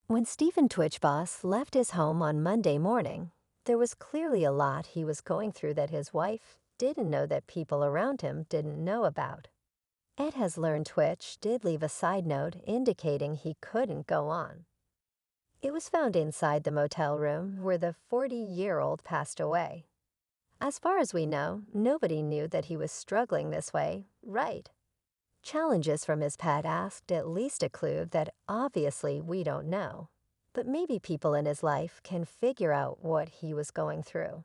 When Stephen Twitch Boss left his home on Monday morning, there was clearly a lot he was going through that his wife didn't know that people around him didn't know about. Ed has learned Twitch did leave a side note indicating he couldn't go on. It was found inside the motel room where the 40-year-old passed away. As far as we know, nobody knew that he was struggling this way, right? Challenges from his pet asked at least a clue that obviously we don't know, but maybe people in his life can figure out what he was going through.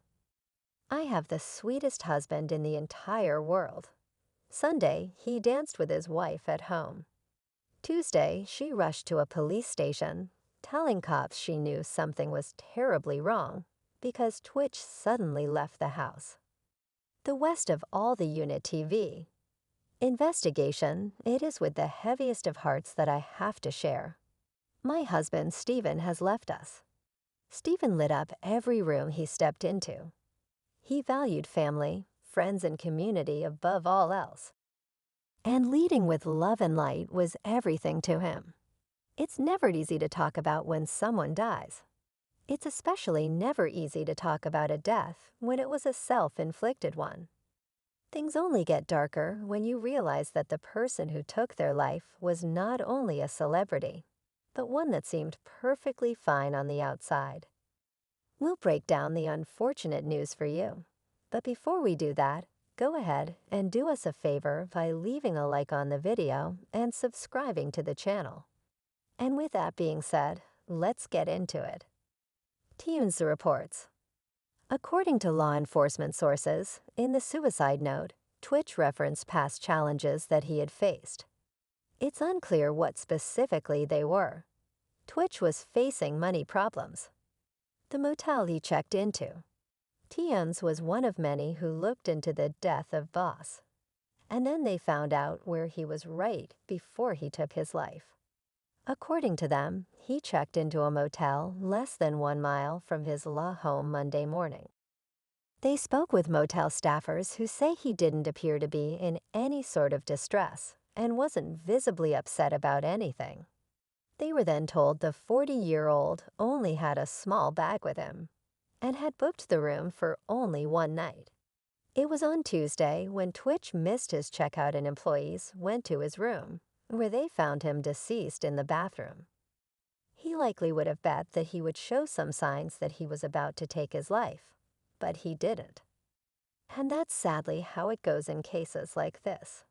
I have the sweetest husband in the entire world. Sunday, he danced with his wife at home. Tuesday, she rushed to a police station, telling cops she knew something was terribly wrong because Twitch suddenly left the house. The West of all the unit TV. Investigation, it is with the heaviest of hearts that I have to share. My husband, Stephen, has left us. Stephen lit up every room he stepped into. He valued family, friends, and community above all else. And leading with love and light was everything to him. It's never easy to talk about when someone dies. It's especially never easy to talk about a death when it was a self-inflicted one. Things only get darker when you realize that the person who took their life was not only a celebrity, but one that seemed perfectly fine on the outside. We'll break down the unfortunate news for you. But before we do that, go ahead and do us a favor by leaving a like on the video and subscribing to the channel. And with that being said, let's get into it. TMZ reports. According to law enforcement sources, in the suicide note, Twitch referenced past challenges that he had faced. It's unclear what specifically they were. Twitch was facing money problems. The motel he checked into. TMZ was one of many who looked into the death of Boss. And then they found out where he was right before he took his life. According to them, he checked into a motel less than 1 mile from his law home Monday morning. They spoke with motel staffers who say he didn't appear to be in any sort of distress and wasn't visibly upset about anything. They were then told the 40-year-old only had a small bag with him and had booked the room for only 1 night. It was on Tuesday when Twitch missed his checkout and employees went to his room, where they found him deceased in the bathroom. He likely would have bet that he would show some signs that he was about to take his life, but he didn't. And that's sadly how it goes in cases like this.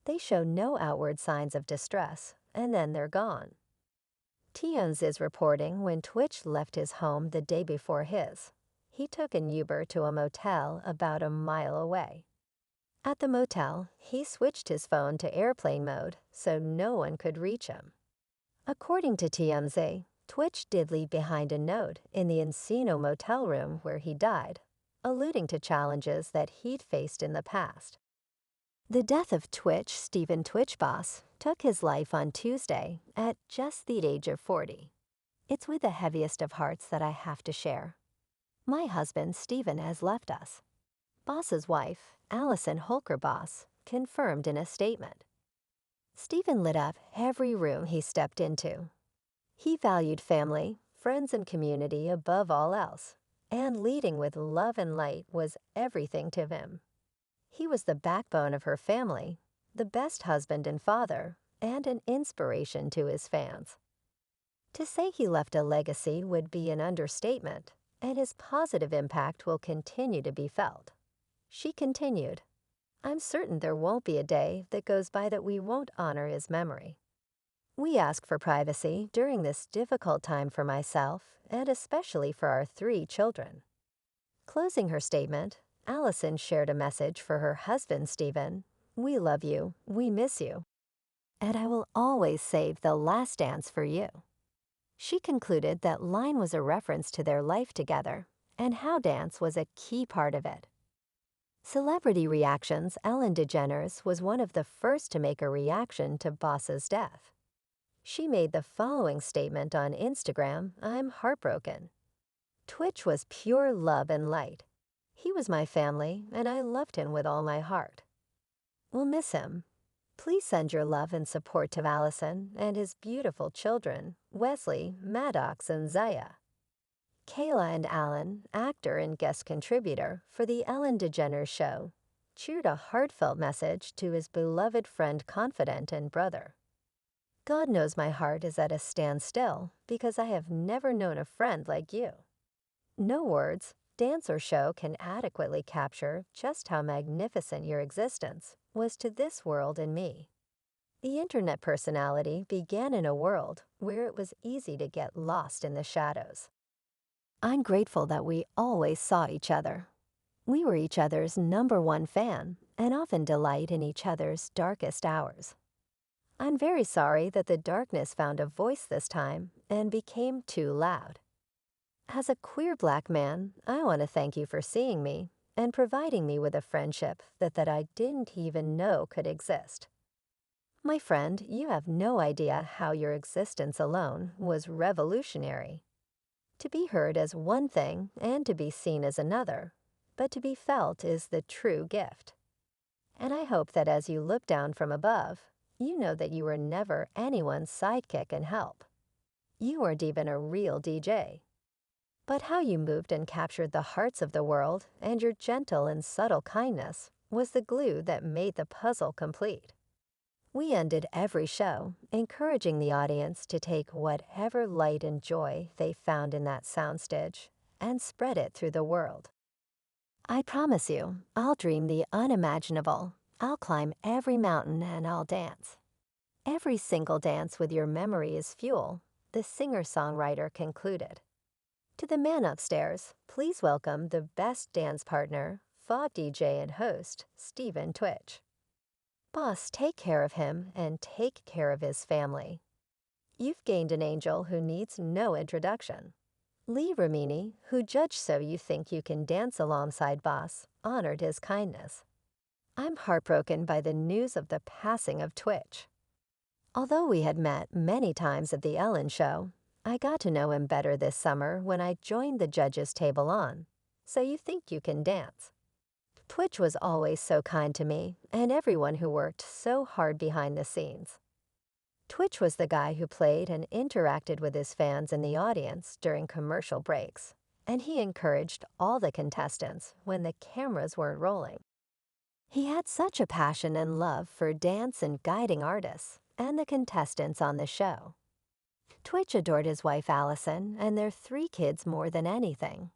They show no outward signs of distress, and then they're gone. TMZ is reporting when Twitch left his home the day before his, he took an Uber to a motel about 1 mile away. At the motel, he switched his phone to airplane mode so no one could reach him. According to TMZ, Twitch did leave behind a note in the Encino motel room where he died, alluding to challenges that he'd faced in the past. The death of Twitch, Stephen Twitch Boss, took his life on Tuesday at just the age of 40. It's with the heaviest of hearts that I have to share. My husband, Stephen, has left us. Boss's wife, Allison Holker Boss, confirmed in a statement. Stephen lit up every room he stepped into. He valued family, friends, and community above all else, and leading with love and light was everything to him. He was the backbone of her family, the best husband and father, and an inspiration to his fans. To say he left a legacy would be an understatement, and his positive impact will continue to be felt. She continued, "I'm certain there won't be a day that goes by that we won't honor his memory. We ask for privacy during this difficult time for myself and especially for our 3 children." Closing her statement, Allison shared a message for her husband, Stephen. "We love you, we miss you, and I will always save the last dance for you." She concluded that line was a reference to their life together and how dance was a key part of it. Celebrity reactions. Ellen DeGeneres was one of the first to make a reaction to Boss's death. She made the following statement on Instagram: "I'm heartbroken. Twitch was pure love and light. He was my family, and I loved him with all my heart. We'll miss him. Please send your love and support to Allison and his beautiful children. Wesley, Maddox, and Zaya. Kayla and Alan, actor and guest contributor for The Ellen DeGeneres Show, cheered a heartfelt message to his beloved friend, confidant, and brother. God knows my heart is at a standstill because I have never known a friend like you. No words, dance, or show can adequately capture just how magnificent your existence was to this world and me. The internet personality began in a world where it was easy to get lost in the shadows. I'm grateful that we always saw each other. We were each other's #1 fan and often delight in each other's darkest hours. I'm very sorry that the darkness found a voice this time and became too loud. As a queer Black man, I want to thank you for seeing me and providing me with a friendship that I didn't even know could exist. My friend, you have no idea how your existence alone was revolutionary. To be heard as one thing and to be seen as another, but to be felt is the true gift. And I hope that as you look down from above, you know that you were never anyone's sidekick and help. You weren't even a real DJ. But how you moved and captured the hearts of the world and your gentle and subtle kindness was the glue that made the puzzle complete. We ended every show encouraging the audience to take whatever light and joy they found in that soundstage and spread it through the world. I promise you, I'll dream the unimaginable. I'll climb every mountain and I'll dance. Every single dance with your memory is fuel, the singer-songwriter concluded. To the man upstairs, please welcome the best dance partner, FOD DJ and host, Stephen tWitch. Boss, take care of him and take care of his family. You've gained an angel who needs no introduction. Lee Ramini, who judged so you think you can dance alongside Boss, honored his kindness. I'm heartbroken by the news of the passing of tWitch. Although we had met many times at the Ellen Show, I got to know him better this summer when I joined the judges' table on So You Think You Can Dance. tWitch was always so kind to me and everyone who worked so hard behind the scenes. tWitch was the guy who played and interacted with his fans in the audience during commercial breaks, and he encouraged all the contestants when the cameras weren't rolling. He had such a passion and love for dance and guiding artists and the contestants on the show. tWitch adored his wife Allison and their 3 kids more than anything.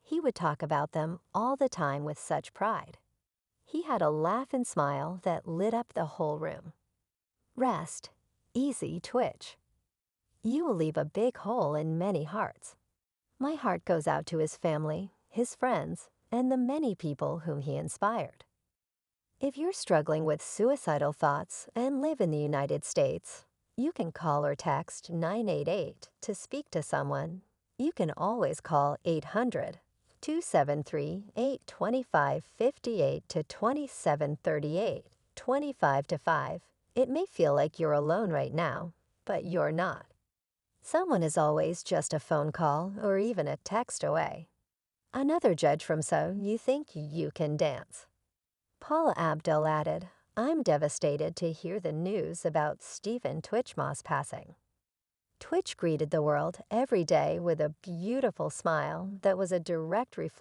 He would talk about them all the time with such pride. He had a laugh and smile that lit up the whole room. Rest easy, tWitch. You will leave a big hole in many hearts. My heart goes out to his family, his friends, and the many people whom he inspired. If you're struggling with suicidal thoughts and live in the United States, you can call or text 988 to speak to someone. You can always call 800-273-825-58 to 2738, 25 to 5. It may feel like you're alone right now, but you're not. Someone is always just a phone call or even a text away. Another judge from So You Think You Can Dance. Paula Abdul added, I'm devastated to hear the news about Stephen Twitchmoss passing. tWitch greeted the world every day with a beautiful smile that was a direct reflection